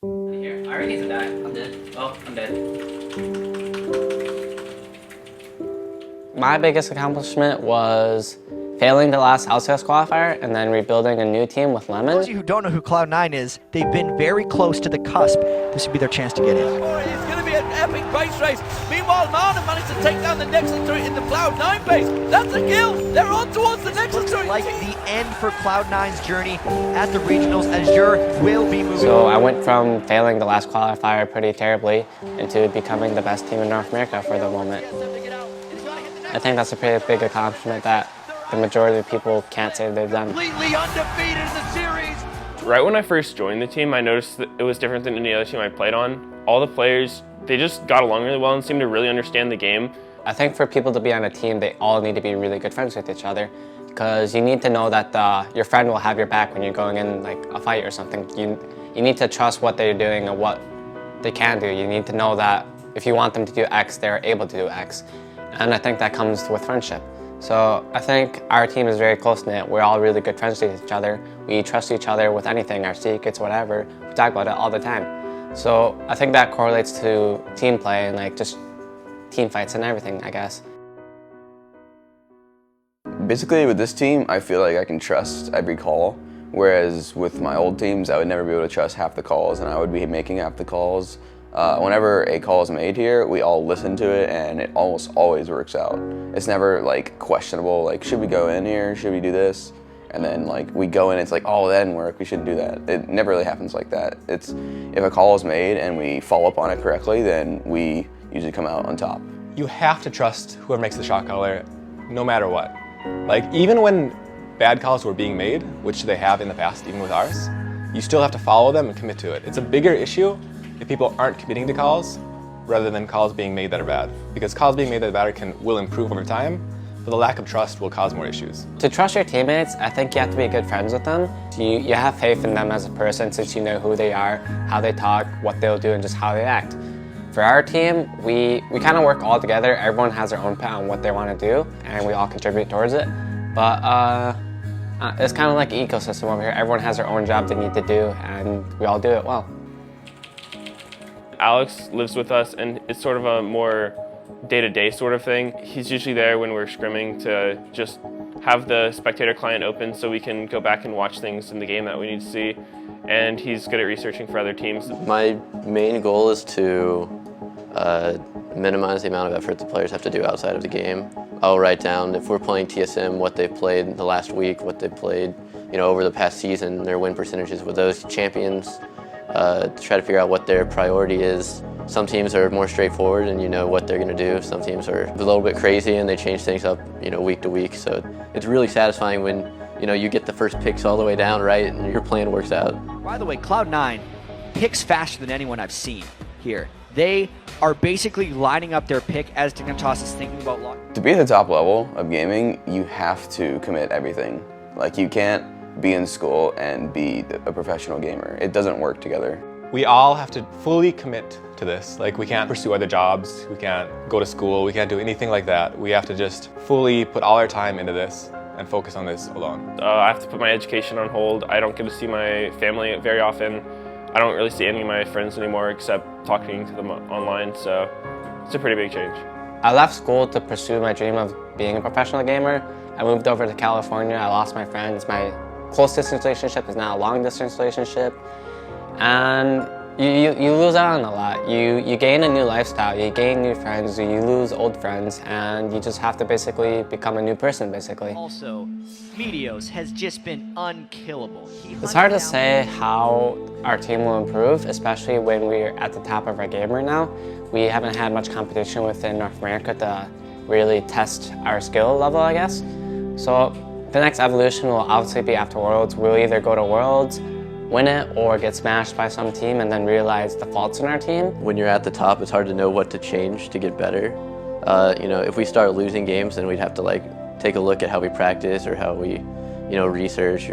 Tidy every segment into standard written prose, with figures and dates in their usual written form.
Here, I already need to die. I'm dead. Oh, I'm dead. My biggest accomplishment was failing the last LCS qualifier and then rebuilding a new team with Lemon. For those of you who don't know who Cloud9 is, they've been very close to the cusp. This would be their chance to get in. It's going to be an epic base race. Meanwhile, Mana managed to take down the Nexus turret in the Cloud9 base. That's a kill. They're on towards the Nexus turret. Like the end for Cloud9's journey at the regionals. Azure will be moving. So I went from failing the last qualifier pretty terribly into becoming the best team in North America for the moment. I think that's a pretty big accomplishment that the majority of people can't say they've done. Completely undefeated in the series. Right when I first joined the team, I noticed that it was different than any other team I played on. All the players, they just got along really well and seemed to really understand the game. I think for people to be on a team, they all need to be really good friends with each other, because you need to know that your friend will have your back when you're going in like a fight or something. You need to trust what they're doing and what they can do. You need to know that if you want them to do X, they're able to do X. And I think that comes with friendship. So I think our team is very close-knit. We're all really good friends with each other. We trust each other with anything, our secrets, whatever. We talk about it all the time. So I think that correlates to team play and like just team fights and everything, I guess. Basically with this team, I feel like I can trust every call, whereas with my old teams, I would never be able to trust half the calls and I would be making half the calls. Whenever a call is made here, we all listen to it and it almost always works out. It's never like questionable, like should we go in here, should we do this? And then like we go in, it's like, oh, that didn't work, we shouldn't do that. It never really happens like that. It's if a call is made and we follow up on it correctly, then we usually come out on top. You have to trust whoever makes the shot caller, no matter what. Like even when bad calls were being made, which they have in the past, even with ours, you still have to follow them and commit to it. It's a bigger issue if people aren't committing to calls rather than calls being made that are bad. Because calls being made that are bad will improve over time, but the lack of trust will cause more issues. To trust your teammates, I think you have to be good friends with them. You have faith in them as a person since you know who they are, how they talk, what they'll do, and just how they act. For our team, we kind of work all together. Everyone has their own path on what they want to do, and we all contribute towards it. But it's kind of like an ecosystem over here. Everyone has their own job they need to do, and we all do it well. Alex lives with us and it's sort of a more day-to-day sort of thing. He's usually there when we're scrimming to just have the spectator client open so we can go back and watch things in the game that we need to see. And he's good at researching for other teams. My main goal is to minimize the amount of effort the players have to do outside of the game. I'll write down, if we're playing TSM, what they've played the last week, what they've played over the past season, their win percentages with those champions, to try to figure out what their priority is. Some teams are more straightforward and you know what they're going to do. Some teams are a little bit crazy and they change things up week to week. So it's really satisfying when you get the first picks all the way down right and your plan works out. By the way, Cloud9 picks faster than anyone I've seen here. They are basically lining up their pick as Dignitas is thinking about lock. To be at the top level of gaming, you have to commit everything. Like you can't be in school and be a professional gamer. It doesn't work together. We all have to fully commit to this. Like we can't pursue other jobs, we can't go to school, we can't do anything like that. We have to just fully put all our time into this and focus on this alone. I have to put my education on hold. I don't get to see my family very often. I don't really see any of my friends anymore except talking to them online, so it's a pretty big change. I left school to pursue my dream of being a professional gamer. I moved over to California, I lost my friends. My close distance relationship is now a long distance relationship. And you lose out on a lot. You gain a new lifestyle, you gain new friends, you lose old friends, and you just have to basically become a new person, basically. Also, Meteos has just been unkillable. It's hard to say how our team will improve, especially when we're at the top of our game right now. We haven't had much competition within North America to really test our skill level, I guess. So the next evolution will obviously be after Worlds. We'll either go to Worlds, win it, or get smashed by some team and then realize the faults in our team. When you're at the top, it's hard to know what to change to get better. If we start losing games, then we'd have to take a look at how we practice or how we, research.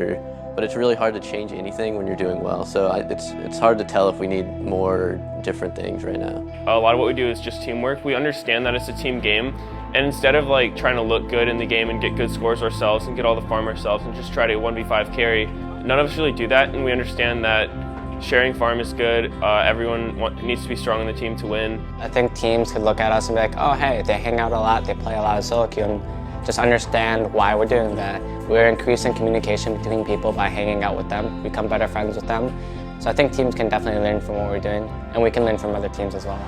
But it's really hard to change anything when you're doing well. So it's hard to tell if we need more different things right now. A lot of what we do is just teamwork. We understand that it's a team game. And instead of trying to look good in the game and get good scores ourselves and get all the farm ourselves and just try to 1v5 carry, none of us really do that, and we understand that Sharing farm is good. Everyone needs to be strong in the team to win. I think teams could look at us and be like, oh hey, they hang out a lot, they play a lot of solo queue, and just understand why we're doing that. We're increasing communication between people by hanging out with them, become better friends with them. So I think teams can definitely learn from what we're doing, and we can learn from other teams as well.